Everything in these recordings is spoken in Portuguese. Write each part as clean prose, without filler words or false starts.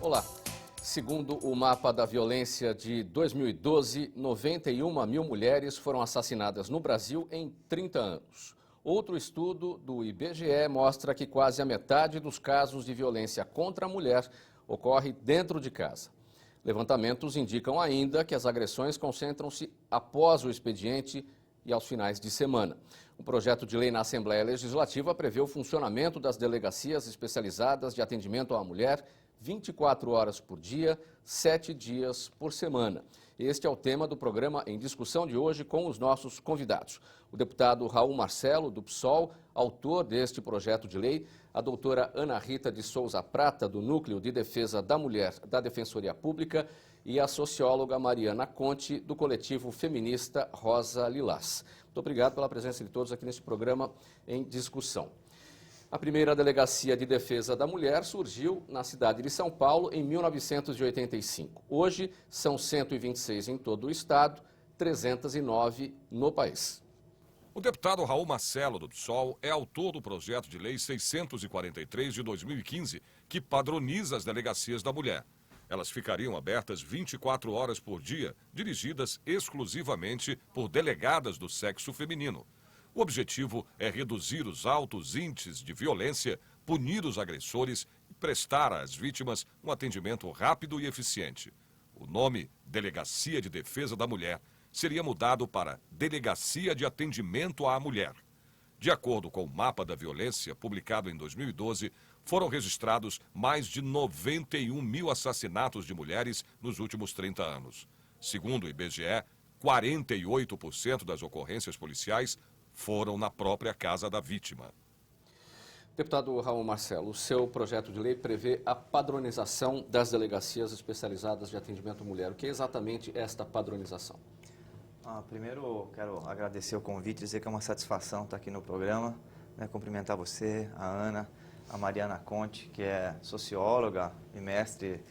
Olá. Segundo o mapa da violência de 2012, 91 mil mulheres foram assassinadas no Brasil em 30 anos. Outro estudo do IBGE mostra que quase a metade dos casos de violência contra a mulher ocorre dentro de casa. Levantamentos indicam ainda que as agressões concentram-se após o expediente e aos finais de semana. O projeto de lei na Assembleia Legislativa prevê o funcionamento das delegacias especializadas de atendimento à mulher 24 horas por dia, 7 dias por semana. Este é o tema do programa em discussão de hoje com os nossos convidados. O deputado Raul Marcelo, do PSOL, autor deste projeto de lei, a doutora Ana Rita de Souza Prata, do Núcleo de Defesa da Mulher da Defensoria Pública, e a socióloga Mariana Conte, do coletivo feminista Rosa Lilás. Muito obrigado pela presença de todos aqui neste programa em discussão. A primeira delegacia de defesa da mulher surgiu na cidade de São Paulo em 1985. Hoje são 126 em todo o estado, 309 no país. O deputado Raul Marcelo, do PSOL, é autor do projeto de lei 643 de 2015, que padroniza as delegacias da mulher. Elas ficariam abertas 24 horas por dia, dirigidas exclusivamente por delegadas do sexo feminino. O objetivo é reduzir os altos índices de violência, punir os agressores e prestar às vítimas um atendimento rápido e eficiente. O nome Delegacia de Defesa da Mulher seria mudado para Delegacia de Atendimento à Mulher. De acordo com o Mapa da Violência, publicado em 2012, foram registrados mais de 91 mil assassinatos de mulheres nos últimos 30 anos. Segundo o IBGE, 48% das ocorrências policiais foram na própria casa da vítima. Deputado Raul Marcelo, o seu projeto de lei prevê a padronização das delegacias especializadas de atendimento à mulher. O que é exatamente esta padronização? Primeiro, quero agradecer o convite, dizer que é uma satisfação estar aqui no programa, cumprimentar você, a Ana, a Mariana Conte, que é socióloga e mestre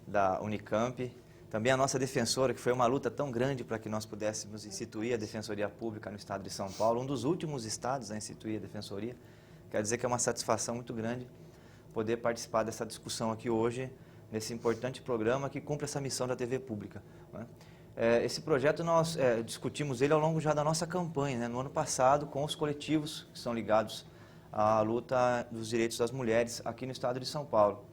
da Unicamp, também a nossa defensora, que foi uma luta tão grande para que nós pudéssemos instituir a Defensoria Pública no estado de São Paulo, um dos últimos estados a instituir a Defensoria. Quero dizer que é uma satisfação muito grande poder participar dessa discussão aqui hoje, nesse importante programa que cumpre essa missão da TV Pública. Esse projeto nós discutimos ele ao longo já da nossa campanha, no ano passado, com os coletivos que são ligados à luta dos direitos das mulheres aqui no estado de São Paulo.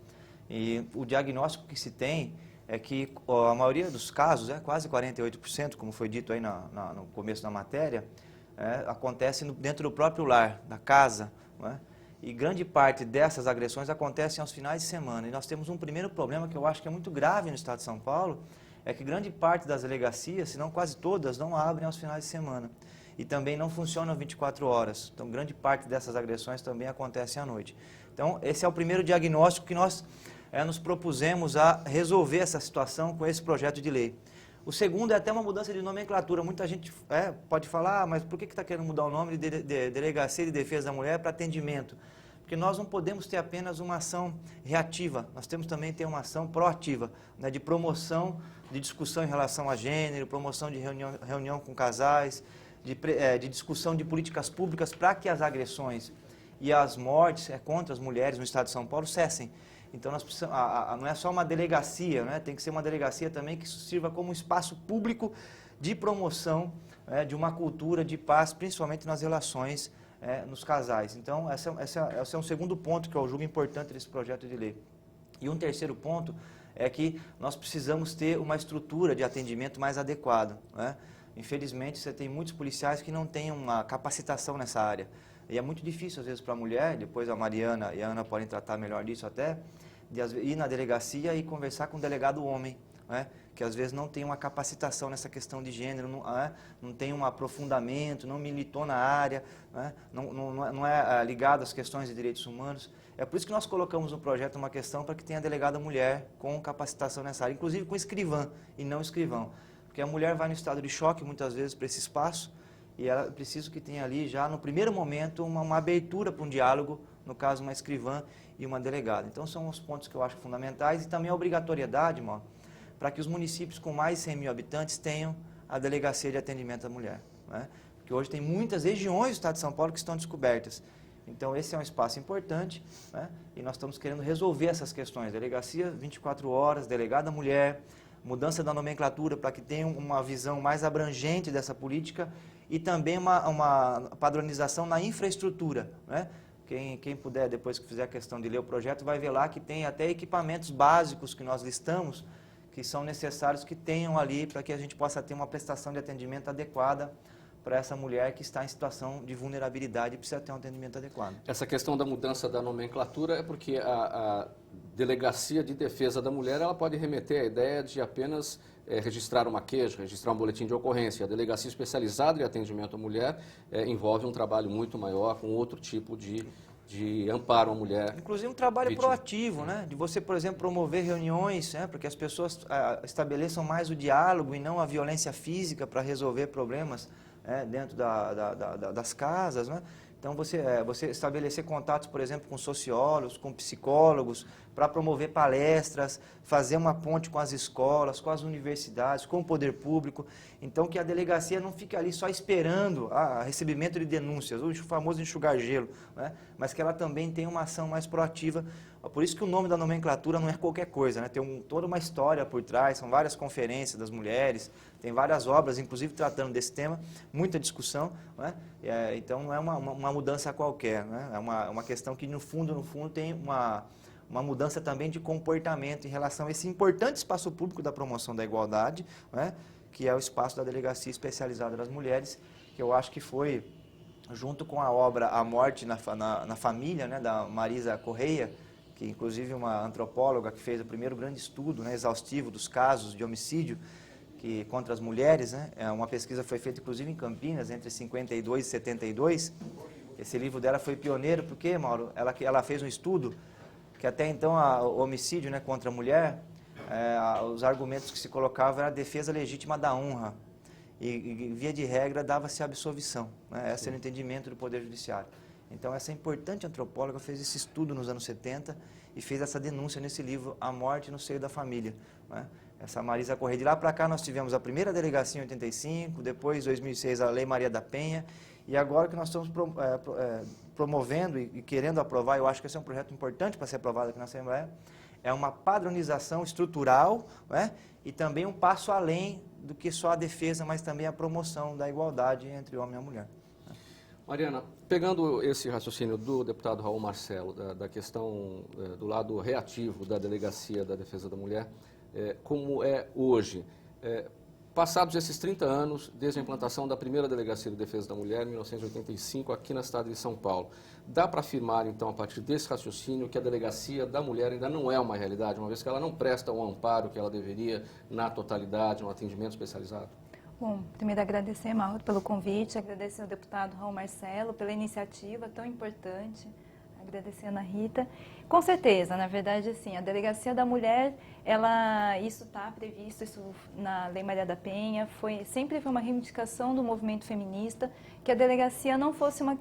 E o diagnóstico que se tem é que a maioria dos casos, quase 48%, como foi dito aí no começo da matéria, acontece dentro do próprio lar, da casa, e grande parte dessas agressões acontecem aos finais de semana. E nós temos um primeiro problema que eu acho que é muito grave no estado de São Paulo, é que grande parte das delegacias, se não quase todas, não abrem aos finais de semana. E também não funcionam 24 horas. Então, grande parte dessas agressões também acontecem à noite. Então, esse é o primeiro diagnóstico que nós nos propusemos a resolver essa situação com esse projeto de lei. O segundo é até uma mudança de nomenclatura. Muita gente pode falar, mas por que está querendo mudar o nome de Delegacia de Defesa da Mulher para atendimento? Porque nós não podemos ter apenas uma ação reativa, nós temos também que ter uma ação proativa, de promoção de discussão em relação a gênero, promoção de reunião com casais, de discussão de políticas públicas para que as agressões e as mortes contra as mulheres no estado de São Paulo cessem. Então, nós precisamos, não é só uma delegacia, tem que ser uma delegacia também que sirva como um espaço público de promoção de uma cultura de paz, principalmente nas relações nos casais. Então, esse é um segundo ponto que eu julgo importante desse projeto de lei. E um terceiro ponto é que nós precisamos ter uma estrutura de atendimento mais adequada. Infelizmente, você tem muitos policiais que não têm uma capacitação nessa área. E é muito difícil, às vezes, para a mulher, depois a Mariana e a Ana podem tratar melhor disso até, de ir na delegacia e conversar com o delegado homem, que às vezes não tem uma capacitação nessa questão de gênero, não tem um aprofundamento, não militou na área, não é ligado às questões de direitos humanos. É por isso que nós colocamos no projeto uma questão para que tenha delegada mulher com capacitação nessa área, inclusive com escrivã e não escrivão. Porque a mulher vai no estado de choque muitas vezes para esse espaço e ela precisa que tenha ali já no primeiro momento uma abertura para um diálogo, no caso uma escrivã e uma delegada. Então são os pontos que eu acho fundamentais e também a obrigatoriedade, para que os municípios com mais de 100 mil habitantes tenham a delegacia de atendimento à mulher. Porque hoje tem muitas regiões do estado de São Paulo que estão descobertas. Então, esse é um espaço importante, né? E nós estamos querendo resolver essas questões. Delegacia 24 horas, delegada mulher, mudança da nomenclatura para que tenha uma visão mais abrangente dessa política e também uma padronização na infraestrutura, né? Quem puder, depois que fizer a questão de ler o projeto, vai ver lá que tem até equipamentos básicos que nós listamos, que são necessários que tenham ali para que a gente possa ter uma prestação de atendimento adequada para essa mulher que está em situação de vulnerabilidade e precisa ter um atendimento adequado. Essa questão da mudança da nomenclatura é porque a Delegacia de Defesa da Mulher ela pode remeter à ideia de apenas registrar uma queixa, registrar um boletim de ocorrência. A Delegacia Especializada de Atendimento à Mulher envolve um trabalho muito maior, com outro tipo de amparo à mulher. Inclusive um trabalho vítima. proativo, né? De você, por exemplo, promover reuniões, né? Para que as pessoas estabeleçam mais o diálogo e não a violência física para resolver problemas dentro das casas, né? Então, você estabelecer contatos, por exemplo, com sociólogos, com psicólogos, para promover palestras, fazer uma ponte com as escolas, com as universidades, com o poder público. Então, que a delegacia não fique ali só esperando recebimento de denúncias, o famoso enxugar gelo, né? Mas que ela também tenha uma ação mais proativa. Por isso que o nome da nomenclatura não é qualquer coisa, né? Tem toda uma história por trás, são várias conferências das mulheres, tem várias obras, inclusive tratando desse tema, muita discussão, né? Então não é uma mudança qualquer, né? É uma questão que no fundo tem uma mudança também de comportamento em relação a esse importante espaço público da promoção da igualdade, né? Que é o espaço da Delegacia Especializada das Mulheres, que eu acho que foi, junto com a obra A Morte na Família, né? Da Marisa Correia, que inclusive uma antropóloga que fez o primeiro grande estudo, né? Exaustivo dos casos de homicídio contra as mulheres, né? Uma pesquisa foi feita inclusive em Campinas, entre 52 e 72. Esse livro dela foi pioneiro, porque, Mauro, ela fez um estudo que até então o homicídio, né, contra a mulher, os argumentos que se colocavam era a defesa legítima da honra. E via de regra, dava-se absolvição, né? Esse era o entendimento do Poder Judiciário. Então, essa importante antropóloga fez esse estudo nos anos 70 e fez essa denúncia nesse livro, A Morte no Seio da Família, né? Essa Marisa Correia. De lá para cá, nós tivemos a primeira delegacia em 85, depois, em 2006, a Lei Maria da Penha, e agora que nós estamos promovendo e querendo aprovar, eu acho que esse é um projeto importante para ser aprovado aqui na Assembleia, é uma padronização estrutural, né? E também um passo além do que só a defesa, mas também a promoção da igualdade entre homem e mulher. Mariana, pegando esse raciocínio do deputado Raul Marcelo, da questão do lado reativo da Delegacia da Defesa da Mulher, como é hoje, passados esses 30 anos desde a implantação da primeira Delegacia de Defesa da Mulher, em 1985, aqui na cidade de São Paulo, dá para afirmar, então, a partir desse raciocínio, que a Delegacia da Mulher ainda não é uma realidade, uma vez que ela não presta o amparo que ela deveria na totalidade, no atendimento especializado? Bom, primeiro agradecer, Mauro, pelo convite, agradecer ao deputado Raul Marcelo pela iniciativa tão importante, agradecer a Ana Rita. Com certeza, na verdade, assim, a Delegacia da Mulher, isso está previsto, isso na Lei Maria da Penha, sempre foi uma reivindicação do movimento feminista, que a delegacia não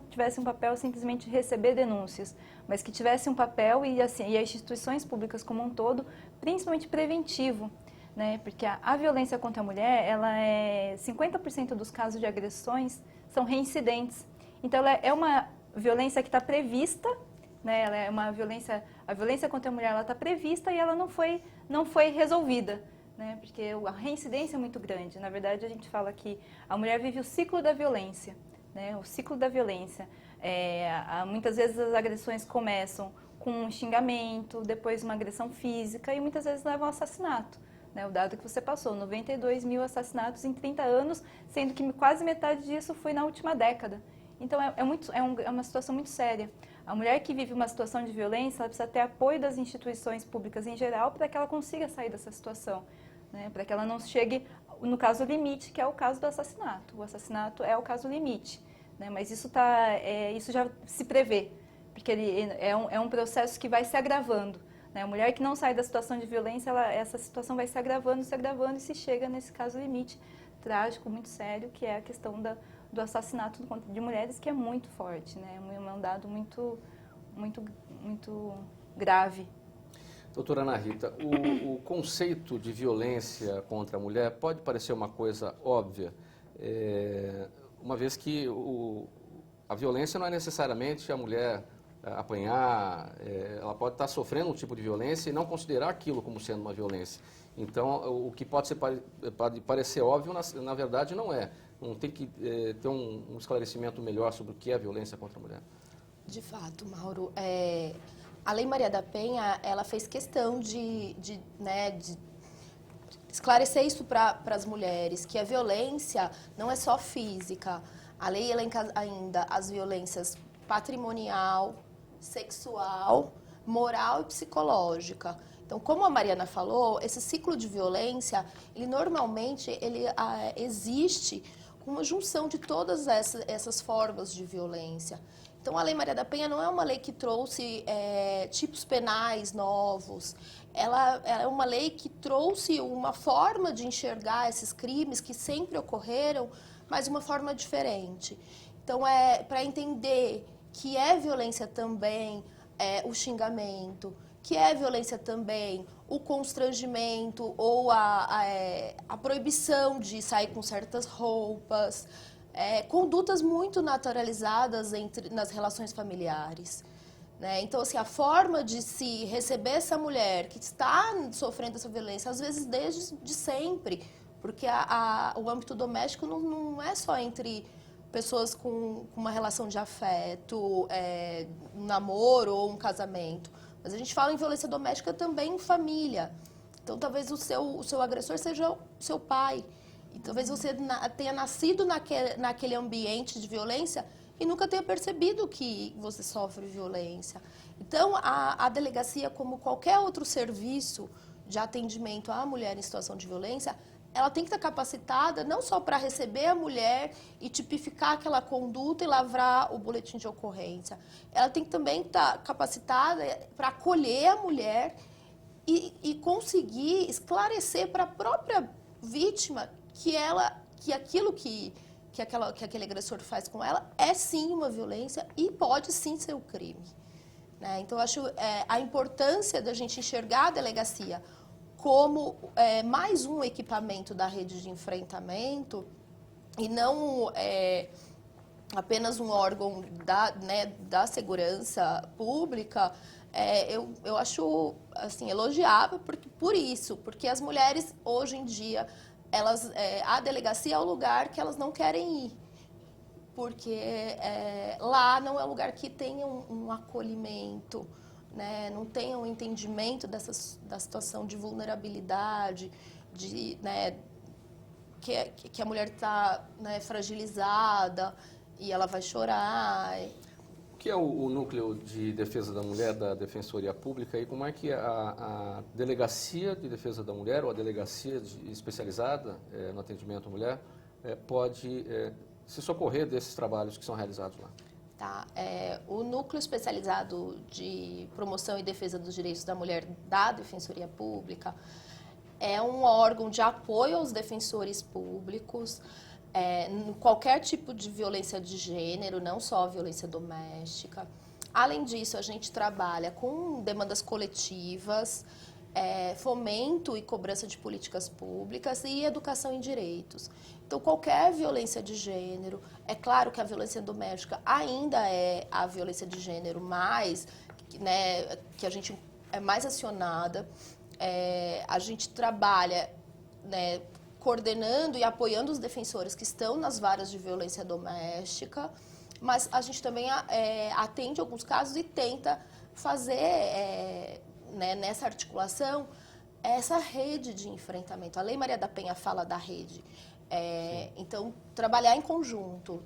tivesse um papel simplesmente de receber denúncias, mas que tivesse um papel e as instituições públicas como um todo, principalmente preventivo, né? Porque a violência contra a mulher, 50% dos casos de agressões são reincidentes. Então, ela é uma violência que está prevista, né? Ela é a violência contra a mulher, ela está prevista e ela não foi resolvida, né? Porque a reincidência é muito grande. Na verdade, a gente fala que a mulher vive o ciclo da violência, né? O ciclo da violência. Muitas vezes as agressões começam com um xingamento, depois uma agressão física e muitas vezes levam ao assassinato. O dado que você passou, 92 mil assassinatos em 30 anos, sendo que quase metade disso foi na última década. Então, é uma situação muito séria. A mulher que vive uma situação de violência, ela precisa ter apoio das instituições públicas em geral para que ela consiga sair dessa situação, né? Para que ela não chegue no caso limite, que é o caso do assassinato. O assassinato é o caso limite, né? Mas isso já se prevê, porque é um processo que vai se agravando. A mulher que não sai da situação de violência, essa situação vai se agravando e se chega nesse caso limite trágico, muito sério, que é a questão do assassinato de mulheres, que é muito forte, né? É um dado muito, muito, muito grave. Doutora Ana Rita, o conceito de violência contra a mulher pode parecer uma coisa óbvia, uma vez que a a violência não é necessariamente a mulher apanhar, ela pode estar sofrendo um tipo de violência e não considerar aquilo como sendo uma violência. Então, o que pode parecer óbvio, na verdade, não é. Não tem que ter um esclarecimento melhor sobre o que é violência contra a mulher. De fato, Mauro, a Lei Maria da Penha, ela fez questão de esclarecer isso para as mulheres, que a violência não é só física. A lei elenca ainda as violências patrimonial, sexual, moral e psicológica. Então, como a Mariana falou, esse ciclo de violência, ele normalmente existe com uma junção de todas essas formas de violência. Então, a Lei Maria da Penha não é uma lei que trouxe tipos penais novos. Ela é uma lei que trouxe uma forma de enxergar esses crimes que sempre ocorreram, mas de uma forma diferente. Então, para entender que é violência também o xingamento, que é violência também o constrangimento ou a proibição de sair com certas roupas, condutas muito naturalizadas nas relações familiares. Né? Então, assim, a forma de se receber essa mulher que está sofrendo essa violência, às vezes desde sempre, porque o âmbito doméstico não é só entre pessoas com uma relação de afeto, um namoro ou um casamento. Mas a gente fala em violência doméstica também em família. Então, talvez o seu agressor seja o seu pai. E talvez você tenha nascido naquele ambiente de violência e nunca tenha percebido que você sofre violência. Então, a delegacia, como qualquer outro serviço de atendimento à mulher em situação de violência, ela tem que estar capacitada não só para receber a mulher e tipificar aquela conduta e lavrar o boletim de ocorrência. Ela tem que também estar capacitada para acolher a mulher e conseguir esclarecer para a própria vítima que aquilo que aquele agressor faz com ela é sim uma violência e pode sim ser um crime. Né? Então, eu acho a importância da gente enxergar a delegacia como mais um equipamento da rede de enfrentamento e não apenas um órgão da segurança pública, eu acho assim, elogiável porque as mulheres, hoje em dia, a delegacia é o lugar que elas não querem ir, porque lá não é um lugar que tenha um acolhimento, né? Não tenha um entendimento da situação de vulnerabilidade, que a mulher está fragilizada e ela vai chorar. O que é o núcleo de defesa da mulher da Defensoria Pública e como é que a Delegacia de Defesa da Mulher ou a Delegacia especializada no atendimento à mulher pode se socorrer desses trabalhos que são realizados lá? Tá. O Núcleo Especializado de Promoção e Defesa dos Direitos da Mulher da Defensoria Pública é um órgão de apoio aos defensores públicos, qualquer tipo de violência de gênero, não só a violência doméstica. Além disso, a gente trabalha com demandas coletivas, fomento e cobrança de políticas públicas e educação em direitos. Então, qualquer violência de gênero, é claro que a violência doméstica ainda é a violência de gênero mais, né, que a gente é mais acionada. A gente trabalha, né, coordenando e apoiando os defensores que estão nas varas de violência doméstica, mas a gente também atende alguns casos e tenta fazer, nessa articulação, essa rede de enfrentamento. A Lei Maria da Penha fala da rede. Então, trabalhar em conjunto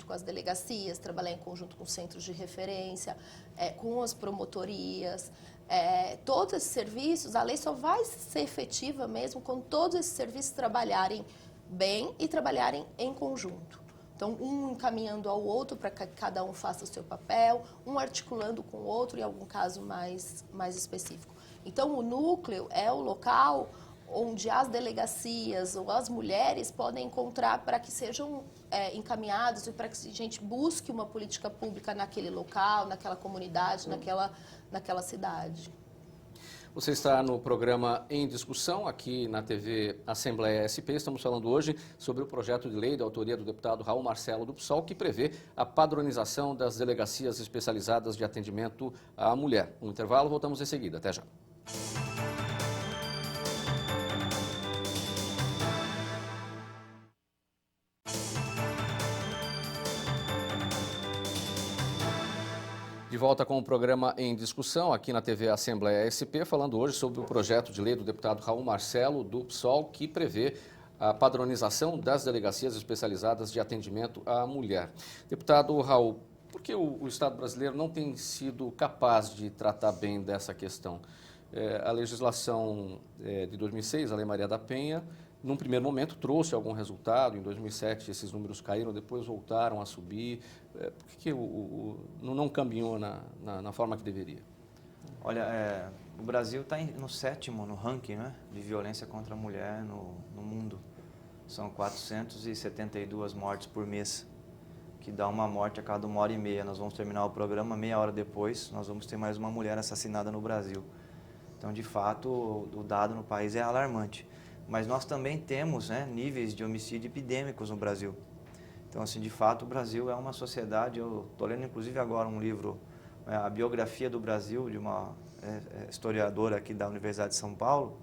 com as delegacias, trabalhar em conjunto com os centros de referência, com as promotorias, todos esses serviços, a lei só vai ser efetiva mesmo quando todos esses serviços trabalharem bem e trabalharem em conjunto. Então, um encaminhando ao outro para que cada um faça o seu papel, um articulando com o outro em algum caso mais específico. Então, o núcleo é o local onde as delegacias ou as mulheres podem encontrar para que sejam encaminhados e para que a gente busque uma política pública naquele local, naquela comunidade, naquela cidade. Você está no programa Em Discussão, aqui na TV Assembleia SP. Estamos falando hoje sobre o projeto de lei da autoria do deputado Raul Marcelo do PSOL, que prevê a padronização das delegacias especializadas de atendimento à mulher. Um intervalo, voltamos em seguida. Até já. De volta com o programa Em Discussão, aqui na TV Assembleia SP, falando hoje sobre o projeto de lei do deputado Raul Marcelo, do PSOL, que prevê a padronização das delegacias especializadas de atendimento à mulher. Deputado Raul, por que o Estado brasileiro não tem sido capaz de tratar bem dessa questão? A legislação de 2006, a Lei Maria da Penha, num primeiro momento trouxe algum resultado. Em 2007 esses números caíram, depois voltaram a subir. Por que não caminhou na forma que deveria? Olha, o Brasil está no 7º no ranking, né, de violência contra a mulher no mundo. São 472 mortes por mês, que dá uma morte a cada 1h30. Nós vamos terminar o programa, meia hora depois, nós vamos ter mais uma mulher assassinada no Brasil. Então, de fato, o dado no país é alarmante. Mas nós também temos, né, níveis de homicídio epidêmicos no Brasil. Então, assim, de fato, o Brasil é uma sociedade. Eu estou lendo, inclusive, agora um livro, a biografia do Brasil, de uma historiadora aqui da Universidade de São Paulo,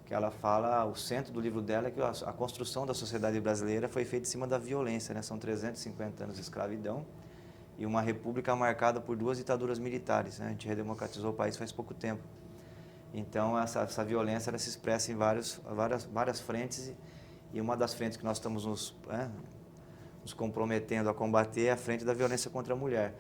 que ela fala, o centro do livro dela é que a construção da sociedade brasileira foi feita em cima da violência, né? São 350 anos de escravidão e uma república marcada por 2 ditaduras militares, né? A gente redemocratizou o país faz pouco tempo. Então, essa violência ela se expressa em várias frentes, e uma das frentes que nós estamos nos comprometendo a combater é a frente da violência contra a mulher.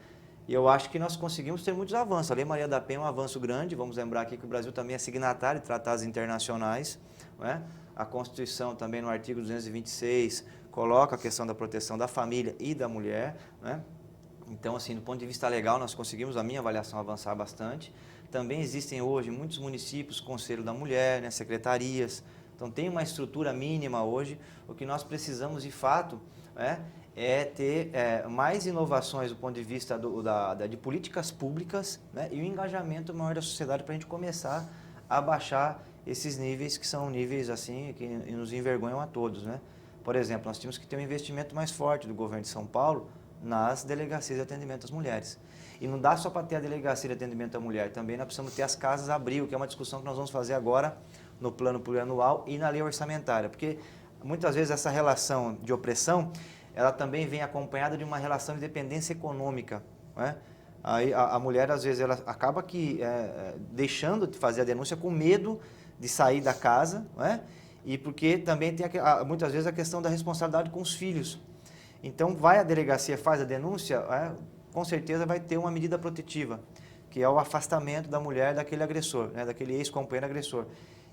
E eu acho que nós conseguimos ter muitos avanços. A Lei Maria da Penha é um avanço grande. Vamos lembrar aqui que o Brasil também é signatário de tratados internacionais, né? A Constituição também, no artigo 226, coloca a questão da proteção da família e da mulher, né? Então, assim, do ponto de vista legal, nós conseguimos, a minha avaliação, avançar bastante. Também existem hoje muitos municípios, Conselho da Mulher, né, secretarias. Então, tem uma estrutura mínima hoje. O que nós precisamos, de fato, é ter mais inovações do ponto de vista de políticas públicas, né, e o engajamento maior da sociedade para a gente começar a baixar esses níveis, que são níveis assim que nos envergonham a todos, né? Por exemplo, nós tínhamos que ter um investimento mais forte do governo de São Paulo nas delegacias de atendimento às mulheres. E não dá só para ter a delegacia de atendimento à mulher, também nós precisamos ter as casas-abrigo, que é uma discussão que nós vamos fazer agora no plano plurianual e na lei orçamentária, porque muitas vezes essa relação de opressão, ela também vem acompanhada de uma relação de dependência econômica, né? Aí a mulher, às vezes, ela acaba deixando de fazer a denúncia com medo de sair da casa, né? E porque também tem muitas vezes a questão da responsabilidade com os filhos. Então, vai à delegacia, faz a denúncia, com certeza vai ter uma medida protetiva, que é o afastamento da mulher daquele agressor, né, daquele ex-companheiro agressor.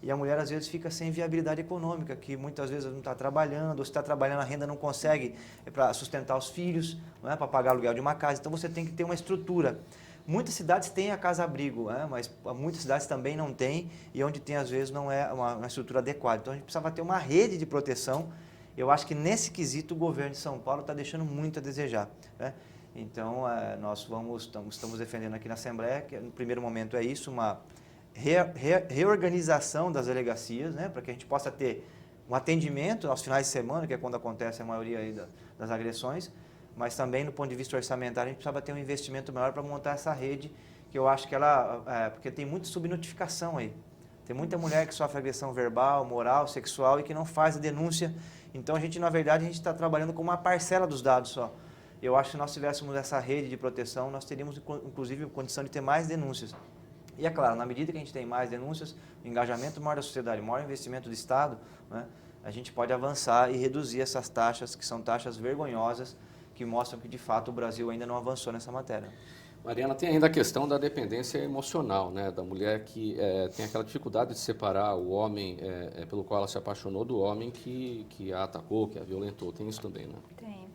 E a mulher, às vezes, fica sem viabilidade econômica, que muitas vezes não está trabalhando, ou se está trabalhando, a renda não consegue para sustentar os filhos, não é, para pagar aluguel de uma casa. Então, você tem que ter uma estrutura. Muitas cidades têm a casa-abrigo, mas muitas cidades também não têm, e onde tem, às vezes, não é uma estrutura adequada. Então, a gente precisava ter uma rede de proteção. Eu acho que, nesse quesito, o governo de São Paulo está deixando muito a desejar, né? Então, nós estamos defendendo aqui na Assembleia, que no primeiro momento é isso, uma reorganização das delegacias, né, para que a gente possa ter um atendimento aos finais de semana, que é quando acontece a maioria aí das agressões, mas também, do ponto de vista orçamentário, a gente precisava ter um investimento maior para montar essa rede, que eu acho que porque tem muita subnotificação aí. Tem muita mulher que sofre agressão verbal, moral, sexual e que não faz a denúncia. Então, na verdade, a gente está trabalhando com uma parcela dos dados só. Eu acho que se nós tivéssemos essa rede de proteção, nós teríamos, inclusive, condição de ter mais denúncias. E é claro, na medida que a gente tem mais denúncias, engajamento maior da sociedade, maior investimento do Estado, né, a gente pode avançar e reduzir essas taxas, que são taxas vergonhosas, que mostram que, de fato, o Brasil ainda não avançou nessa matéria. Mariana, tem ainda a questão da dependência emocional, né, da mulher que tem aquela dificuldade de separar o homem pelo qual ela se apaixonou do homem que a atacou, que a violentou. Tem isso também, né? Tem.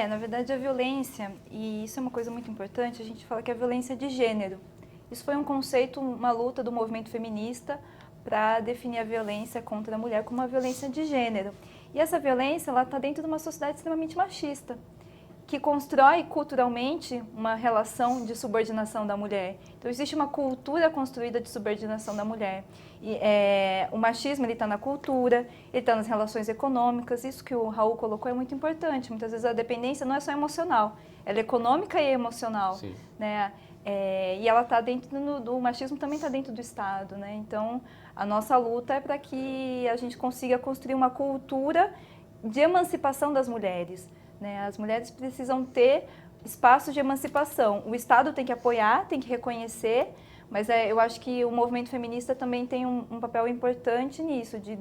Na verdade, a violência, e isso é uma coisa muito importante, a gente fala que é a violência de gênero. Isso foi um conceito, uma luta do movimento feminista para definir a violência contra a mulher como uma violência de gênero. E essa violência, ela está dentro de uma sociedade extremamente machista. que constrói culturalmente uma relação de subordinação da mulher. Então, existe uma cultura construída de subordinação da mulher. E, o machismo está na cultura, ele está nas relações econômicas. Isso que o Raul colocou é muito importante. Muitas vezes a dependência não é só emocional, ela é econômica e emocional. Sim. Né? E ela está dentro do machismo, também está dentro do Estado. Né? Então, a nossa luta é para que a gente consiga construir uma cultura de emancipação das mulheres. Né? As mulheres precisam ter espaços de emancipação. O Estado tem que apoiar, tem que reconhecer, mas eu acho que o movimento feminista também tem um papel importante nisso, de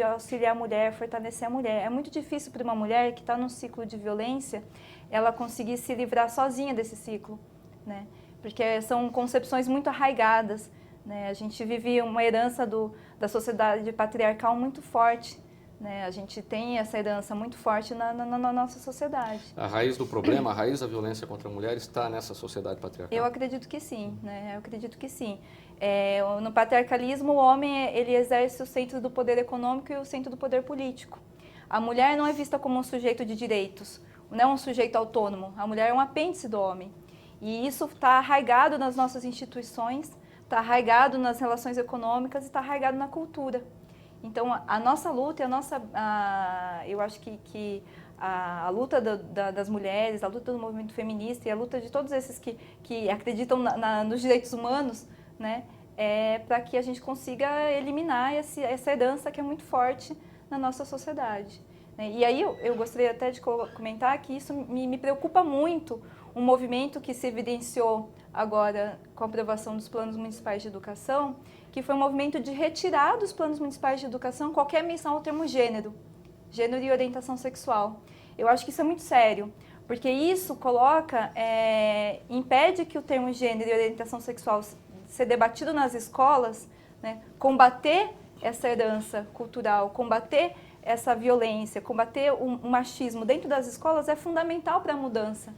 auxiliar a mulher, fortalecer a mulher. É muito difícil para uma mulher que está num ciclo de violência, ela conseguir se livrar sozinha desse ciclo, né? Porque são concepções muito arraigadas. Né? A gente vive uma herança da sociedade patriarcal muito forte. Né? A gente tem essa herança muito forte na nossa sociedade. A raiz do problema, a raiz da violência contra a mulher está nessa sociedade patriarcal? Eu acredito que sim, né? Eu acredito que sim. No patriarcalismo, o homem ele exerce o centro do poder econômico e o centro do poder político. A mulher não é vista como um sujeito de direitos, não é um sujeito autônomo. A mulher é um apêndice do homem. E isso está arraigado nas nossas instituições, está arraigado nas relações econômicas e está arraigado na cultura. Então, a nossa luta, eu acho que a luta das mulheres, a luta do movimento feminista e a luta de todos esses que acreditam nos direitos humanos, né, é para que a gente consiga eliminar essa herança que é muito forte na nossa sociedade. E aí eu gostaria até de comentar que isso me preocupa muito, um movimento que se evidenciou agora com a aprovação dos planos municipais de educação, que foi um movimento de retirar dos planos municipais de educação qualquer menção ao termo gênero e orientação sexual. Eu acho que isso é muito sério, porque isso impede que o termo gênero e orientação sexual ser debatido nas escolas, né? Combater essa herança cultural, combater essa violência, combater o machismo dentro das escolas é fundamental para a mudança.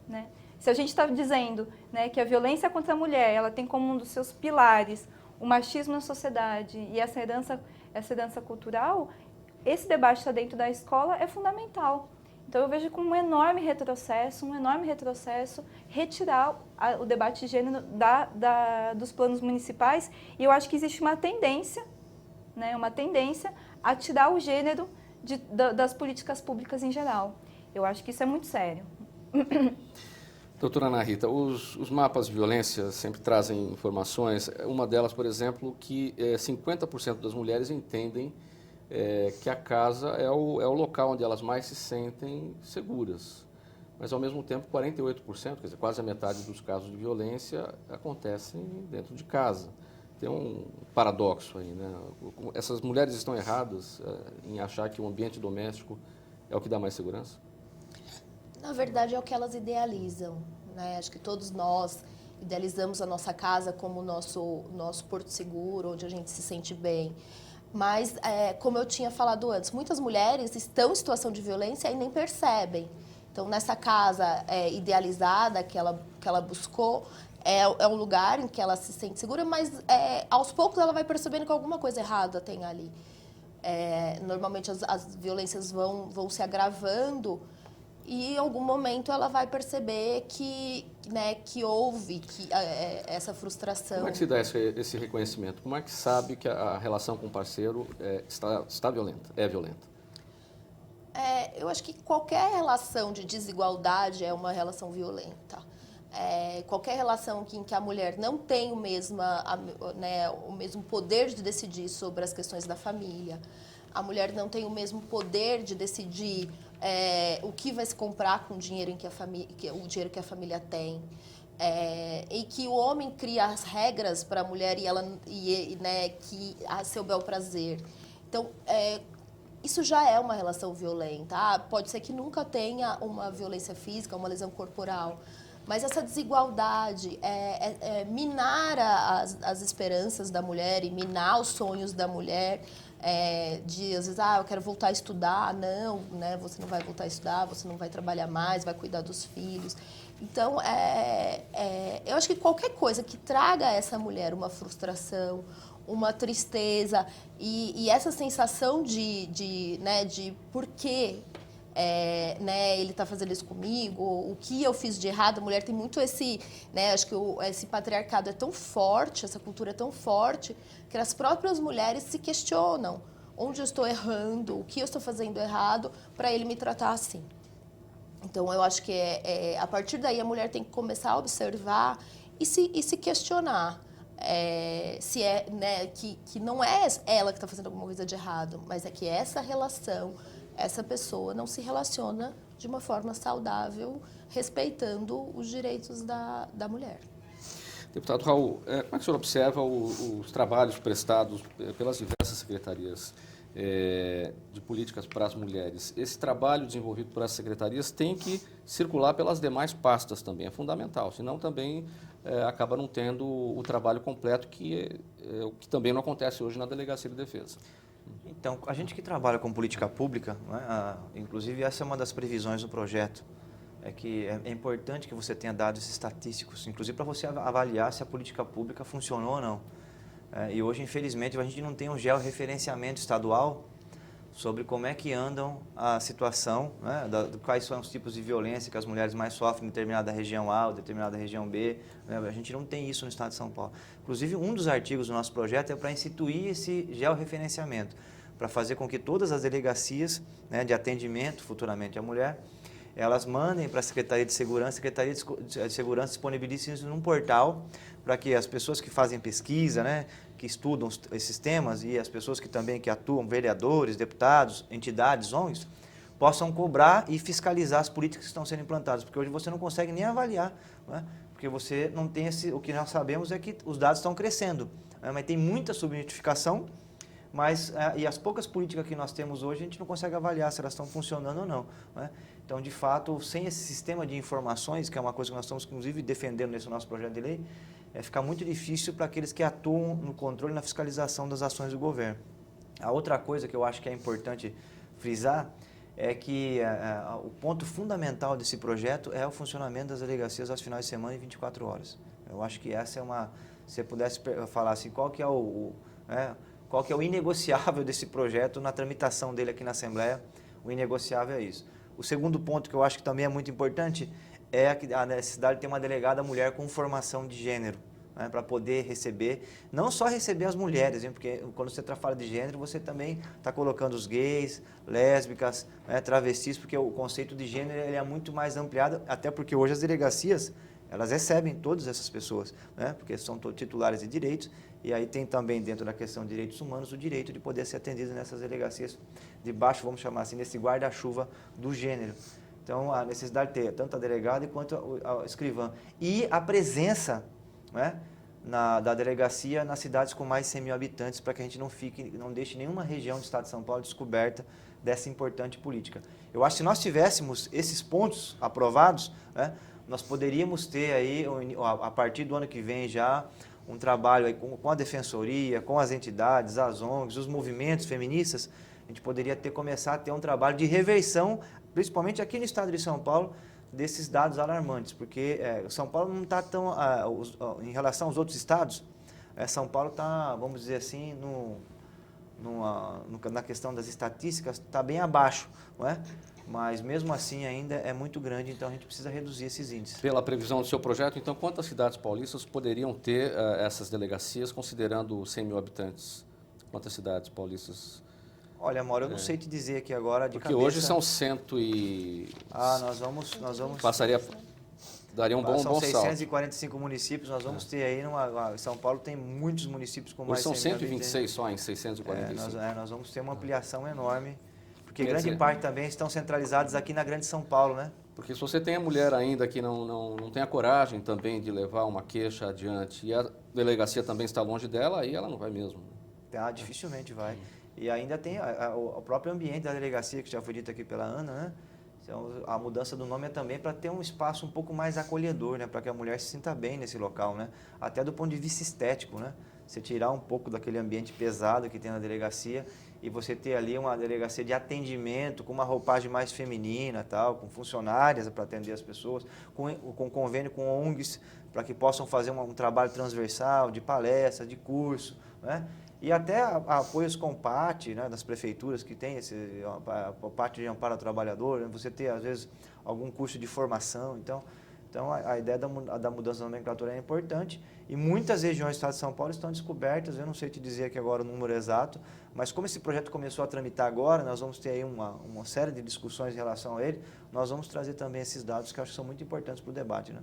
Né? Se a gente está dizendo, né, que a violência contra a mulher ela tem como um dos seus pilares o machismo na sociedade e essa herança cultural, esse debate está dentro da escola é fundamental. Então eu vejo como um enorme retrocesso retirar o debate de gênero dos planos municipais, e eu acho que existe uma tendência a tirar o gênero das políticas públicas em geral. Eu acho que isso é muito sério. Doutora Ana Rita, os mapas de violência sempre trazem informações. Uma delas, por exemplo, que 50% das mulheres entendem que a casa é o local onde elas mais se sentem seguras. Mas, ao mesmo tempo, 48%, quer dizer, quase a metade dos casos de violência acontecem dentro de casa. Tem um paradoxo aí, né? Essas mulheres estão erradas em achar que o ambiente doméstico é o que dá mais segurança? Na verdade, é o que elas idealizam, né? Acho que todos nós idealizamos a nossa casa como o nosso porto seguro, onde a gente se sente bem. Mas, como eu tinha falado antes, muitas mulheres estão em situação de violência e nem percebem. Então, nessa casa idealizada que ela buscou, é um lugar em que ela se sente segura, mas aos poucos ela vai percebendo que alguma coisa errada tem ali. Normalmente as violências vão se agravando e em algum momento ela vai perceber que houve essa frustração. Como é que se dá esse reconhecimento? Como é que sabe que a relação com o parceiro está violenta, é violenta? Eu acho que qualquer relação de desigualdade é uma relação violenta. Qualquer relação em que a mulher não tem o mesmo poder de decidir sobre as questões da família, a mulher não tem o mesmo poder de decidir o que vai se comprar com o dinheiro que a família tem, e que o homem cria as regras para a mulher que a seu bel prazer. Então, isso já é uma relação violenta. Pode ser que nunca tenha uma violência física, uma lesão corporal, mas essa desigualdade minar as esperanças da mulher e minar os sonhos da mulher. Às vezes, eu quero voltar a estudar. Não, né? Você não vai voltar a estudar, você não vai trabalhar mais, vai cuidar dos filhos. Então, eu acho que qualquer coisa que traga a essa mulher uma frustração, uma tristeza e essa sensação de por que né, ele está fazendo isso comigo, o que eu fiz de errado. A mulher tem muito esse, né, acho que esse patriarcado é tão forte, essa cultura é tão forte, que as próprias mulheres se questionam onde eu estou errando, o que eu estou fazendo errado, para ele me tratar assim. Então, eu acho que a partir daí a mulher tem que começar a observar e se questionar. Se né, que não é ela que está fazendo alguma coisa de errado, mas é que essa relação, essa pessoa não se relaciona de uma forma saudável, respeitando os direitos da mulher. Deputado Raul, como é que o senhor observa os trabalhos prestados pelas diversas secretarias de políticas para as mulheres? Esse trabalho desenvolvido por essas secretarias tem que circular pelas demais pastas também, é fundamental, senão também acaba não tendo o trabalho completo, que também não acontece hoje na Delegacia de Defesa. Então, a gente que trabalha com política pública, né, inclusive essa é uma das previsões do projeto, é que é importante que você tenha dados estatísticos, inclusive para você avaliar se a política pública funcionou ou não. E hoje, infelizmente, a gente não tem um georreferenciamento estadual sobre como é que andam a situação, né, quais são os tipos de violência que as mulheres mais sofrem em determinada região A ou determinada região B. Né, a gente não tem isso no estado de São Paulo. Inclusive, um dos artigos do nosso projeto é para instituir esse georreferenciamento, para fazer com que todas as delegacias, né, de atendimento futuramente à mulher, elas mandem para a Secretaria de Segurança, a Secretaria de Segurança disponibilize isso num portal para que as pessoas que fazem pesquisa, né, que estudam esses temas e as pessoas que atuam, vereadores, deputados, entidades, ONGs, possam cobrar e fiscalizar as políticas que estão sendo implantadas, porque hoje você não consegue nem avaliar, né, porque você não tem o que nós sabemos é que os dados estão crescendo, né, mas tem muita subnotificação, e as poucas políticas que nós temos hoje, a gente não consegue avaliar se elas estão funcionando ou não. Né? Então, de fato, sem esse sistema de informações, que é uma coisa que nós estamos, inclusive, defendendo nesse nosso projeto de lei, fica muito difícil para aqueles que atuam no controle e na fiscalização das ações do governo. A outra coisa que eu acho que é importante frisar é que o ponto fundamental desse projeto é o funcionamento das delegacias aos finais de semana e 24 horas. Eu acho que essa é uma... Se você pudesse falar assim, qual que é o inegociável desse projeto na tramitação dele aqui na Assembleia, o inegociável é isso. O segundo ponto que eu acho que também é muito importante é a necessidade de ter uma delegada mulher com formação de gênero, né, para poder receber, não só receber as mulheres, hein, porque quando você fala de gênero, você também está colocando os gays, lésbicas, né, travestis, porque o conceito de gênero ele é muito mais ampliado, até porque hoje as delegacias, elas recebem todas essas pessoas, né, porque são titulares de direitos. E aí tem também, dentro da questão de direitos humanos, o direito de poder ser atendido nessas delegacias debaixo, vamos chamar assim, desse guarda-chuva do gênero. Então, a necessidade de ter tanto a delegada quanto a escrivã. E a presença, né, da delegacia nas cidades com mais de 100 mil habitantes, para que a gente não deixe nenhuma região do estado de São Paulo descoberta dessa importante política. Eu acho que se nós tivéssemos esses pontos aprovados, né, nós poderíamos ter aí, a partir do ano que vem já, um trabalho aí com a Defensoria, com as entidades, as ONGs, os movimentos feministas, a gente poderia começar a ter um trabalho de reversão, principalmente aqui no estado de São Paulo, desses dados alarmantes, porque São Paulo não está tão, em relação aos outros estados, São Paulo está, vamos dizer assim, na questão das estatísticas, está bem abaixo, não é? Mas mesmo assim ainda é muito grande, então a gente precisa reduzir esses índices. Pela previsão do seu projeto, então, quantas cidades paulistas poderiam ter essas delegacias, considerando 100 mil habitantes? Quantas cidades paulistas? Olha, Mauro, eu não sei te dizer aqui agora de cabeça. Porque hoje são 100 e... nós vamos... Daria um bom salto. São 645 municípios, nós vamos ter aí, São Paulo tem muitos municípios com mais de 100 mil habitantes. São 126 só em 645. Nós vamos ter uma ampliação enorme. Porque grande parte também estão centralizados aqui na Grande São Paulo, né? Porque se você tem a mulher ainda que não tem a coragem também de levar uma queixa adiante e a delegacia também está longe dela, aí ela não vai mesmo. Dificilmente vai. E ainda tem o próprio ambiente da delegacia, que já foi dito aqui pela Ana, né? Então, a mudança do nome é também para ter um espaço um pouco mais acolhedor, né? Para que a mulher se sinta bem nesse local, né? Até do ponto de vista estético, né? Você tirar um pouco daquele ambiente pesado que tem na delegacia e você ter ali uma delegacia de atendimento com uma roupagem mais feminina, tal, com funcionárias para atender as pessoas, com convênio com ONGs para que possam fazer um trabalho transversal de palestra, de curso, né? E até apoios com PAT, né, das prefeituras que tem o PAT de amparo ao trabalhador, né, você ter, às vezes, algum curso de formação. Então a ideia da mudança da nomenclatura é importante e muitas regiões do estado de São Paulo estão descobertas, eu não sei te dizer aqui agora o número exato, mas como esse projeto começou a tramitar agora, nós vamos ter aí uma série de discussões em relação a ele, nós vamos trazer também esses dados que eu acho que são muito importantes para o debate, né?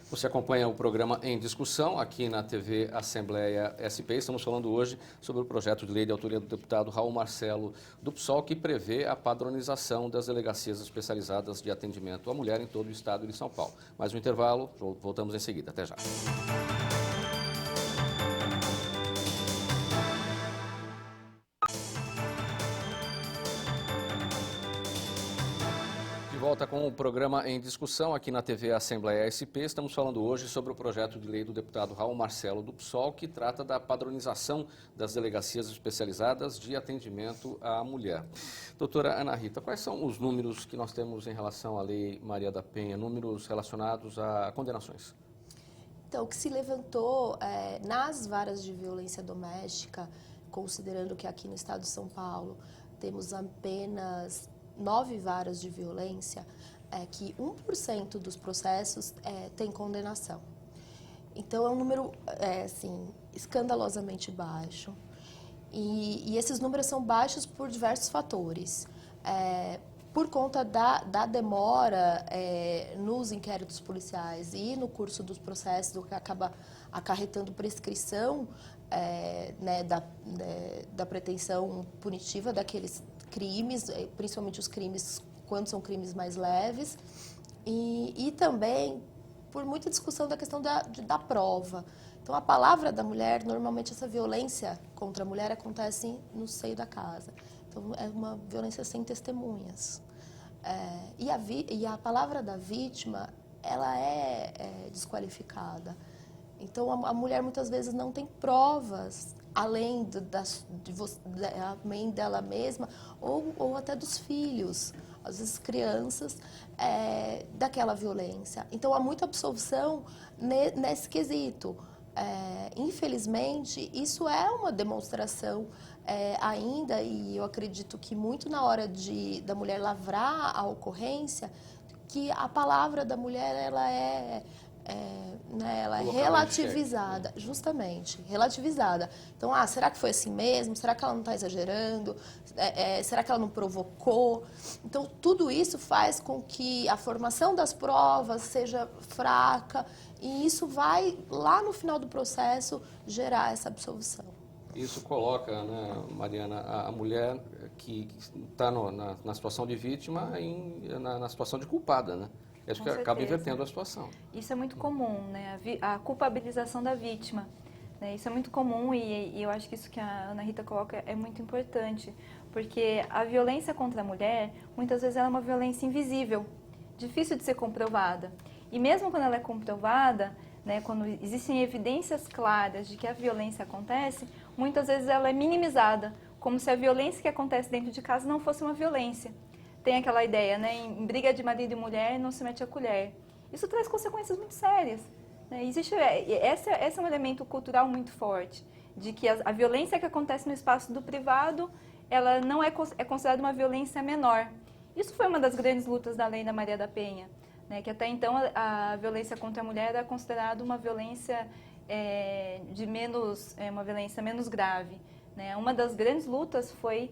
Você acompanha o programa Em Discussão aqui na TV Assembleia SP. Estamos falando hoje sobre o projeto de lei de autoria do deputado Raul Marcelo do PSOL, que prevê a padronização das delegacias especializadas de atendimento à mulher em todo o estado de São Paulo. Mais um intervalo, voltamos em seguida. Até já. De volta com o programa Em Discussão aqui na TV Assembleia SP. Estamos falando hoje sobre o projeto de lei do deputado Raul Marcelo do PSOL, que trata da padronização das delegacias especializadas de atendimento à mulher. Doutora Ana Rita, quais são os números que nós temos em relação à Lei Maria da Penha, números relacionados a condenações? Então, o que se levantou nas varas de violência doméstica, considerando que aqui no estado de São Paulo temos apenas 9 varas de violência, que 1% dos processos tem condenação. Então, é um número assim, escandalosamente baixo. E esses números são baixos por diversos fatores. Por conta da demora nos inquéritos policiais e no curso dos processos, o que acaba acarretando prescrição né, da pretensão punitiva daqueles crimes, principalmente os crimes quando são crimes mais leves, e também por muita discussão da questão da prova. Então, a palavra da mulher, normalmente essa violência contra a mulher acontece no seio da casa. Então, é uma violência sem testemunhas. E a palavra da vítima, ela é desqualificada. Então, a mulher muitas vezes não tem provas, além da mãe dela mesma, ou até dos filhos, às vezes crianças, daquela violência. Então, há muita absolvição nesse quesito. Infelizmente, isso é uma demonstração ainda, e eu acredito que muito na hora da mulher lavrar a ocorrência, que a palavra da mulher ela é relativizada, justamente, relativizada. Então, será que foi assim mesmo? Será que ela não está exagerando? Será que ela não provocou? Então, tudo isso faz com que a formação das provas seja fraca e isso vai, lá no final do processo, gerar essa absolvição. Isso coloca, né, Mariana, a mulher que está na situação de vítima na situação de culpada, né? Acho que acaba invertendo a situação. Isso é muito comum, né? A culpabilização da vítima. Né? Isso é muito comum e eu acho que isso que a Ana Rita coloca é muito importante, porque a violência contra a mulher, muitas vezes ela é uma violência invisível, difícil de ser comprovada. E mesmo quando ela é comprovada, né, quando existem evidências claras de que a violência acontece, muitas vezes ela é minimizada, como se a violência que acontece dentro de casa não fosse uma violência. Tem aquela ideia, né, em briga de marido e mulher não se mete a colher. Isso traz consequências muito sérias. Né? Esse é um elemento cultural muito forte, de que a violência que acontece no espaço do privado, ela não é considerada uma violência menor. Isso foi uma das grandes lutas da lei da Maria da Penha, né, que até então a violência contra a mulher era considerada uma violência uma violência menos grave. Né? Uma das grandes lutas foi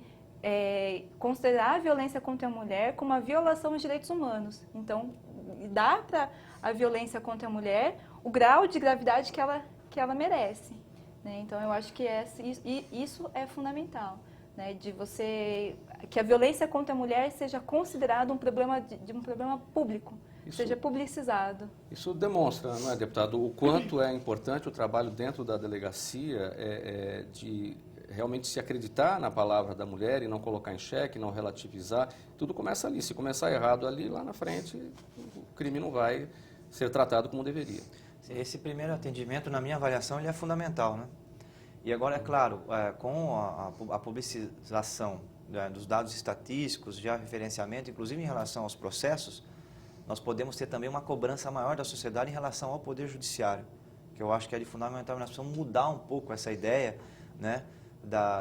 considerar a violência contra a mulher como uma violação dos direitos humanos. Então, dar para a violência contra a mulher o grau de gravidade que ela merece. Né? Então, eu acho que isso é fundamental, né? Que a violência contra a mulher seja considerado um problema um problema público, seja publicizado. Isso demonstra, não é, deputado, o quanto é importante o trabalho dentro da delegacia de realmente se acreditar na palavra da mulher e não colocar em xeque, não relativizar. Tudo começa ali. Se começar errado ali, lá na frente, o crime não vai ser tratado como deveria. Esse primeiro atendimento, na minha avaliação, ele é fundamental, né? E agora, é claro, com a publicização dos dados estatísticos, já referenciamento, inclusive em relação aos processos, nós podemos ter também uma cobrança maior da sociedade em relação ao Poder Judiciário, que eu acho que é de fundamental. Nós precisamos mudar um pouco essa ideia né,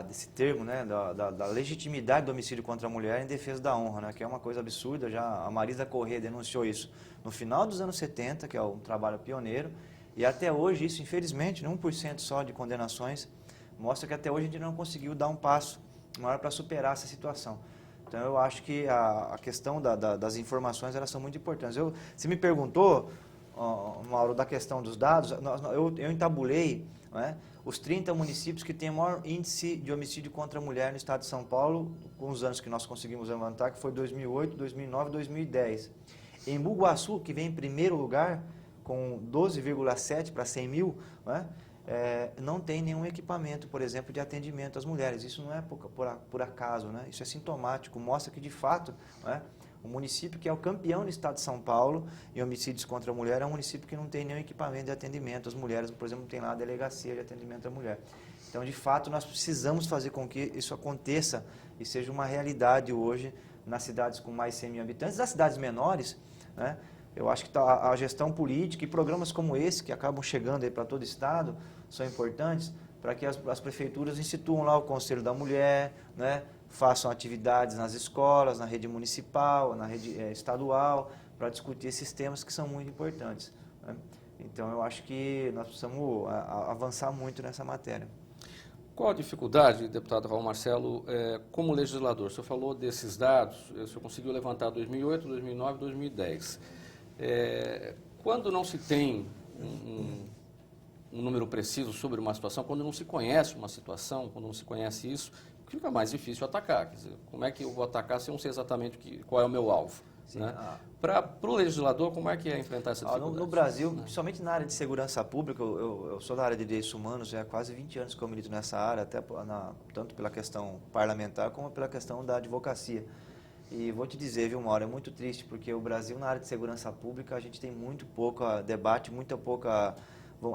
desse termo, né, da legitimidade do homicídio contra a mulher em defesa da honra, né, que é uma coisa absurda. Já a Marisa Corrêa denunciou isso no final dos anos 70, que é um trabalho pioneiro, e até hoje isso, infelizmente, 1% só de condenações, mostra que até hoje a gente não conseguiu dar um passo maior para superar essa situação. Então eu acho que a questão das informações, elas são muito importantes. Você me perguntou, Mauro, da questão dos dados, eu entabulei, né, os 30 municípios que têm o maior índice de homicídio contra a mulher no estado de São Paulo, com os anos que nós conseguimos levantar, que foi 2008, 2009 e 2010. Em Bugaçu, que vem em primeiro lugar, com 12,7 para 100 mil, né, não tem nenhum equipamento, por exemplo, de atendimento às mulheres. Isso não é por acaso, né? Isso é sintomático, mostra que, de fato, né, o município que é o campeão no estado de São Paulo em homicídios contra a mulher é um município que não tem nenhum equipamento de atendimento às mulheres. Por exemplo, não tem lá a delegacia de atendimento à mulher. Então, de fato, nós precisamos fazer com que isso aconteça e seja uma realidade hoje nas cidades com mais de 100 mil habitantes. Nas cidades menores, né, eu acho que a gestão política e programas como esse, que acabam chegando para todo o estado, são importantes para que as prefeituras instituam lá o Conselho da Mulher, né, façam atividades nas escolas, na rede municipal, na rede estadual, para discutir esses temas que são muito importantes, né? Então, eu acho que nós precisamos avançar muito nessa matéria. Qual a dificuldade, deputado Raul Marcelo, como legislador? O senhor falou desses dados, o senhor conseguiu levantar 2008, 2009 e 2010. Quando não se tem um número preciso sobre uma situação, quando não se conhece uma situação, quando não se conhece isso, fica mais difícil atacar. Quer dizer, como é que eu vou atacar se eu não sei exatamente qual é o meu alvo? Né? Para o legislador, como é que é enfrentar essa dificuldade? No Brasil, principalmente na área de segurança pública, eu sou da área de direitos humanos, já há quase 20 anos que eu milito nessa área, até tanto pela questão parlamentar como pela questão da advocacia. E vou te dizer, viu, Mauro, é muito triste, porque o Brasil, na área de segurança pública, a gente tem muito pouco debate, muito pouco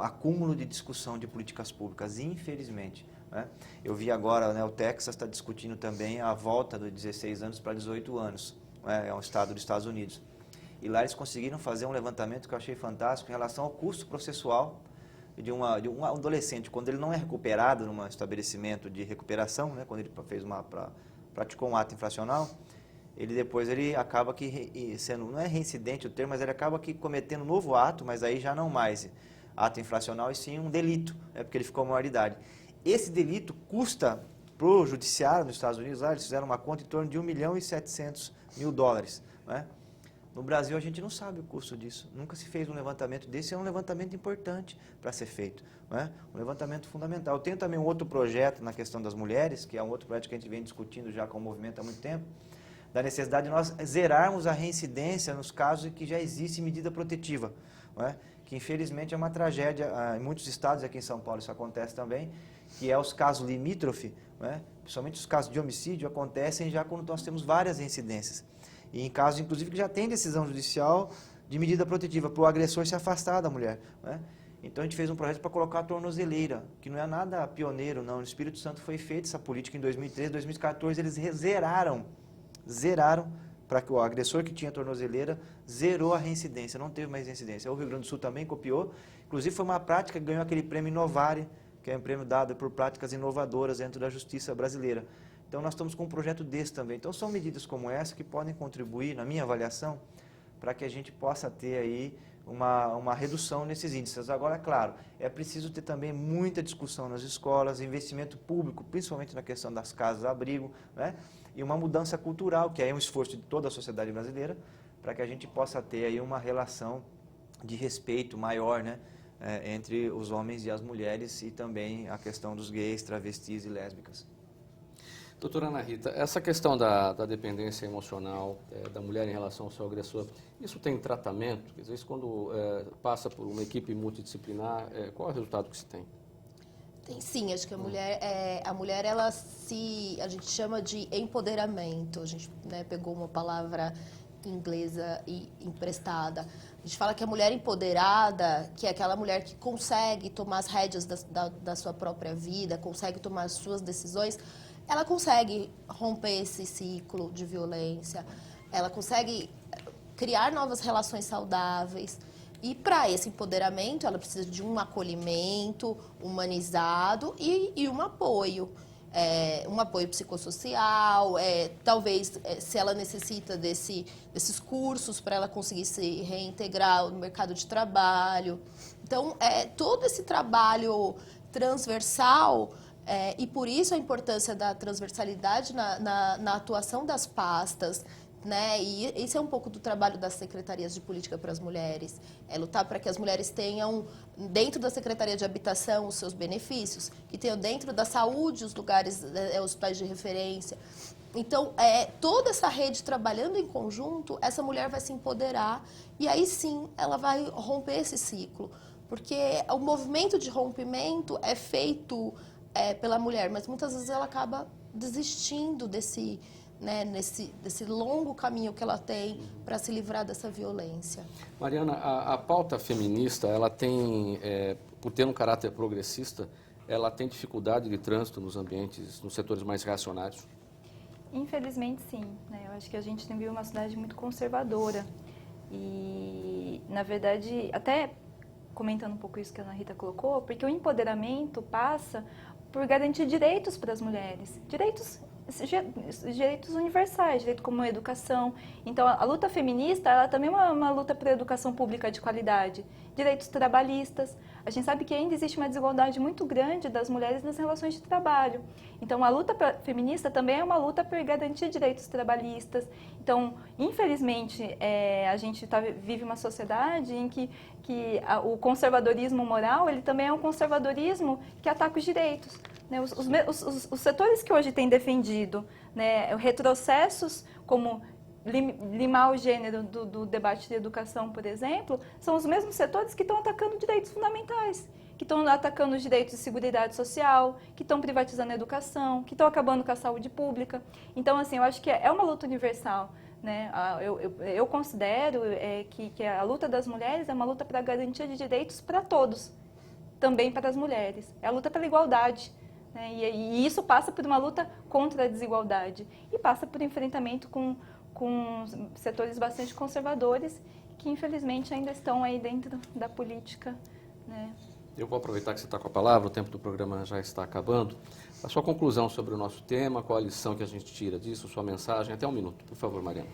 acúmulo de discussão de políticas públicas, infelizmente, né? Eu vi agora, né, o Texas está discutindo também a volta dos 16 anos para 18 anos, né? É um estado dos Estados Unidos. E lá eles conseguiram fazer um levantamento que eu achei fantástico em relação ao custo processual de um adolescente, quando ele não é recuperado num estabelecimento de recuperação, né, quando ele praticou um ato infracional, ele acaba que sendo, não é reincidente o termo, mas ele acaba que cometendo um novo ato, mas aí já não mais ato infracional, e sim um delito, porque ele ficou maior de idade. Esse delito custa para o judiciário nos Estados Unidos, eles fizeram uma conta em torno de $1.700.000, né? No Brasil a gente não sabe o custo disso, nunca se fez um levantamento desse, é um levantamento importante para ser feito, né? Um levantamento fundamental. Eu tenho também um outro projeto na questão das mulheres, que é um outro projeto que a gente vem discutindo já com o movimento há muito tempo, da necessidade de nós zerarmos a reincidência nos casos em que já existe medida protetiva, não é? Que infelizmente é uma tragédia, em muitos estados, aqui em São Paulo isso acontece também, que é os casos limítrofe, não é? Principalmente os casos de homicídio, acontecem já quando nós temos várias reincidências. E em casos, inclusive, que já tem decisão judicial de medida protetiva, para o agressor se afastar da mulher, não é? Então a gente fez um projeto para colocar a tornozeleira, que não é nada pioneiro, não. No Espírito Santo foi feita essa política em 2013, 2014, eles zeraram para que o agressor que tinha tornozeleira zerou a reincidência, não teve mais reincidência. O Rio Grande do Sul também copiou, inclusive foi uma prática que ganhou aquele prêmio Inovare, que é um prêmio dado por práticas inovadoras dentro da justiça brasileira. Então nós estamos com um projeto desse também. Então são medidas como essa que podem contribuir, na minha avaliação, para que a gente possa ter aí uma redução nesses índices. Agora, é claro, é preciso ter também muita discussão nas escolas, investimento público, principalmente na questão das casas-abrigo, né? E uma mudança cultural, que é um esforço de toda a sociedade brasileira, para que a gente possa ter aí uma relação de respeito maior, né, entre os homens e as mulheres, e também a questão dos gays, travestis e lésbicas. Doutora Ana Rita, essa questão da dependência emocional da mulher em relação ao seu agressor, isso tem tratamento? Quer dizer, isso quando passa por uma equipe multidisciplinar, qual é o resultado que se tem? Tem sim, acho que a mulher ela a gente chama de empoderamento, a gente, né, pegou uma palavra inglesa e emprestada. A gente fala que a mulher empoderada, que é aquela mulher que consegue tomar as rédeas da sua própria vida, consegue tomar as suas decisões, ela consegue romper esse ciclo de violência, ela consegue criar novas relações saudáveis, E para esse empoderamento, ela precisa de um acolhimento humanizado e um apoio. Um apoio psicossocial, talvez se ela necessita desses cursos para ela conseguir se reintegrar no mercado de trabalho. Então, todo esse trabalho transversal, e por isso a importância da transversalidade na atuação das pastas, né? E isso é um pouco do trabalho das secretarias de política para as mulheres, lutar para que as mulheres tenham dentro da Secretaria de Habitação os seus benefícios, que tenham dentro da saúde os lugares, hospitais de referência. Então, toda essa rede trabalhando em conjunto, essa mulher vai se empoderar e aí sim ela vai romper esse ciclo, porque o movimento de rompimento é feito pela mulher, mas muitas vezes ela acaba desistindo desse longo caminho que ela tem para se livrar dessa violência. Mariana, a pauta feminista, ela tem, por ter um caráter progressista, ela tem dificuldade de trânsito nos ambientes, nos setores mais reacionários? Infelizmente, sim. Né? Eu acho que a gente tem vivido uma cidade muito conservadora. E, na verdade, até comentando um pouco isso que a Ana Rita colocou, porque o empoderamento passa por garantir direitos para as mulheres. Direitos universais, direito como a educação. Então, a luta feminista, ela também é uma luta por educação pública de qualidade, direitos trabalhistas. A gente sabe que ainda existe uma desigualdade muito grande das mulheres nas relações de trabalho. Então, a luta feminista também é uma luta por garantir direitos trabalhistas. Então, infelizmente, a gente vive uma sociedade em que o conservadorismo moral, ele também é um conservadorismo que ataca os direitos. Né, os setores que hoje têm defendido, né, retrocessos, como limar o gênero do debate de educação, por exemplo, são os mesmos setores que estão atacando direitos fundamentais, que estão atacando os direitos de seguridade social, que estão privatizando a educação, que estão acabando com a saúde pública. Então, assim, eu acho que é uma luta universal. Né? Eu considero que a luta das mulheres é uma luta para a garantia de direitos para todos, também para as mulheres. É a luta pela igualdade. Né? E isso passa por uma luta contra a desigualdade e passa por enfrentamento com setores bastante conservadores que, infelizmente, ainda estão aí dentro da política. Né? Eu vou aproveitar que você está com a palavra, o tempo do programa já está acabando. A sua conclusão sobre o nosso tema, qual a lição que a gente tira disso, sua mensagem, até um minuto, por favor, Mariana.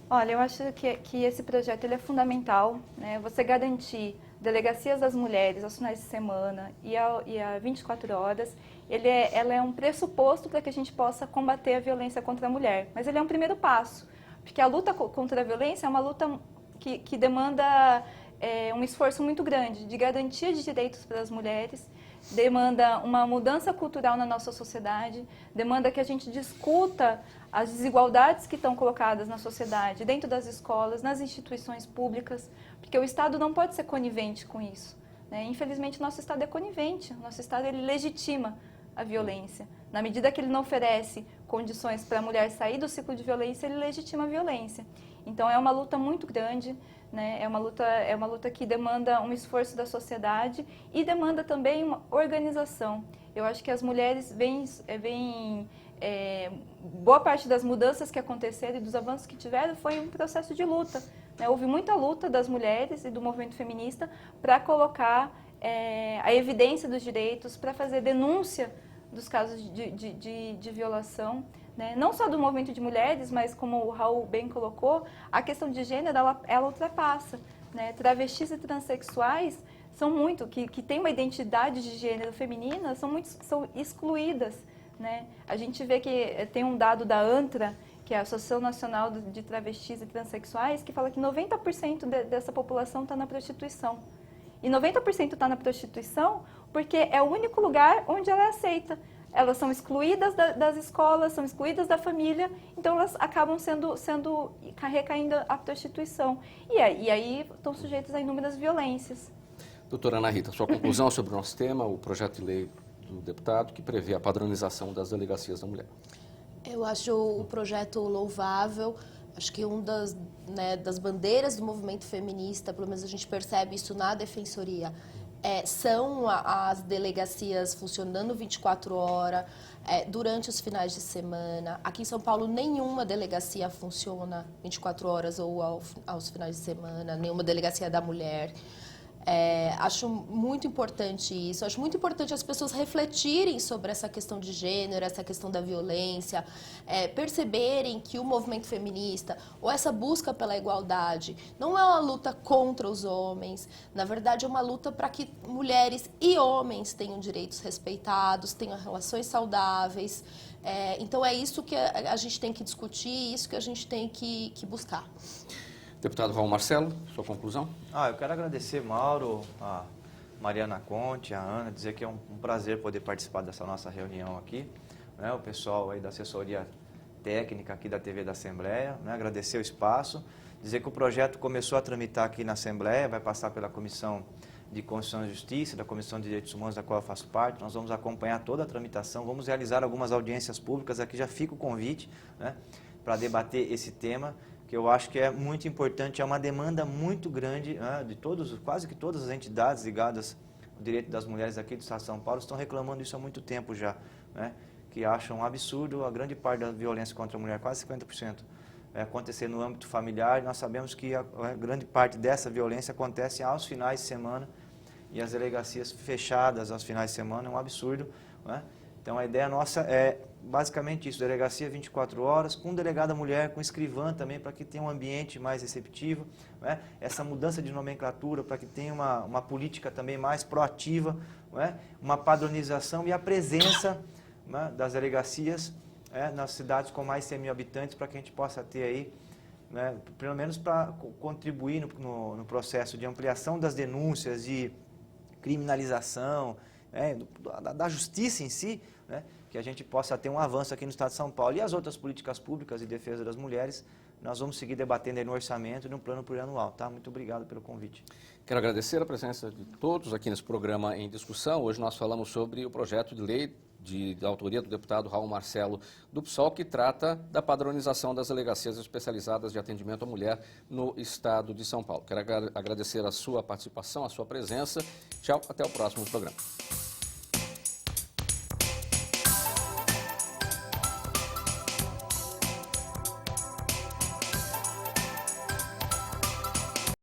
Olha, eu acho que esse projeto ele é fundamental, né? Você garantir delegacias das mulheres aos finais de semana e a 24 horas, ela é um pressuposto para que a gente possa combater a violência contra a mulher. Mas ele é um primeiro passo, porque a luta contra a violência é uma luta que demanda um esforço muito grande de garantia de direitos para as mulheres, demanda uma mudança cultural na nossa sociedade, demanda que a gente discuta as desigualdades que estão colocadas na sociedade, dentro das escolas, nas instituições públicas, porque o Estado não pode ser conivente com isso. Né? Infelizmente, o nosso Estado é conivente, o nosso Estado ele legitima a violência. Na medida que ele não oferece condições para a mulher sair do ciclo de violência, ele legitima a violência. Então, é uma luta muito grande, né? É uma luta que demanda um esforço da sociedade e demanda também uma organização. Eu acho que as mulheres boa parte das mudanças que aconteceram e dos avanços que tiveram foi um processo de luta. Né? Houve muita luta das mulheres e do movimento feminista para colocar a evidência dos direitos, para fazer denúncia dos casos de violação. Né? Não só do movimento de mulheres, mas como o Raul bem colocou, a questão de gênero ela ultrapassa. Né? Travestis e transexuais são que têm uma identidade de gênero feminina, são excluídas. Né? A gente vê que tem um dado da ANTRA, que é a Associação Nacional de Travestis e Transsexuais, que fala que 90% dessa população está na prostituição. E 90% está na prostituição porque é o único lugar onde ela é aceita. Elas são excluídas das escolas, são excluídas da família, então elas acabam recaindo à prostituição. E aí estão sujeitas a inúmeras violências. Doutora Ana Rita, sua conclusão sobre o nosso tema, o projeto de lei do deputado que prevê a padronização das delegacias da mulher. Eu acho o projeto louvável. Acho que das bandeiras do movimento feminista, pelo menos a gente percebe isso na defensoria, são as delegacias funcionando 24 horas, durante os finais de semana. Aqui em São Paulo, nenhuma delegacia funciona 24 horas ou aos finais de semana, nenhuma delegacia da mulher. Acho muito importante isso, acho muito importante as pessoas refletirem sobre essa questão de gênero, essa questão da violência, perceberem que o movimento feminista, ou essa busca pela igualdade, não é uma luta contra os homens, na verdade é uma luta para que mulheres e homens tenham direitos respeitados, tenham relações saudáveis. Então é isso que a gente tem que discutir, isso que a gente tem que buscar. Deputado Raul Marcelo, sua conclusão? Eu quero agradecer, Mauro, a Mariana Conte, a Ana, dizer que é um prazer poder participar dessa nossa reunião aqui, né? O pessoal aí da assessoria técnica aqui da TV da Assembleia, né? Agradecer o espaço, dizer que o projeto começou a tramitar aqui na Assembleia, vai passar pela Comissão de Constituição e Justiça, da Comissão de Direitos Humanos, da qual eu faço parte. Nós vamos acompanhar toda a tramitação, vamos realizar algumas audiências públicas, aqui já fica o convite, né, para debater esse tema, que eu acho que é muito importante, é uma demanda muito grande, né, de quase que todas as entidades ligadas ao direito das mulheres aqui do Estado de São Paulo estão reclamando isso há muito tempo já, né, que acham um absurdo a grande parte da violência contra a mulher, quase 50%, acontecer no âmbito familiar. Nós sabemos que a grande parte dessa violência acontece aos finais de semana e as delegacias fechadas aos finais de semana é um absurdo, né? Então a ideia nossa é basicamente isso, delegacia 24 horas, com delegada mulher, com escrivã também, para que tenha um ambiente mais receptivo, né? Essa mudança de nomenclatura, para que tenha uma política também mais proativa, né? Uma padronização e a presença, né, das delegacias nas cidades com mais de 100 mil habitantes, para que a gente possa ter aí, né, pelo menos para contribuir no processo de ampliação das denúncias e criminalização, da justiça em si, né, que a gente possa ter um avanço aqui no Estado de São Paulo. E as outras políticas públicas de defesa das mulheres, nós vamos seguir debatendo aí no orçamento e no plano plurianual. Tá? Muito obrigado pelo convite. Quero agradecer a presença de todos aqui nesse programa em discussão. Hoje nós falamos sobre o projeto de lei da autoria do deputado Raul Marcelo do PSOL, que trata da padronização das delegacias especializadas de atendimento à mulher no Estado de São Paulo. Quero agradecer a sua participação, a sua presença. Tchau, até o próximo programa.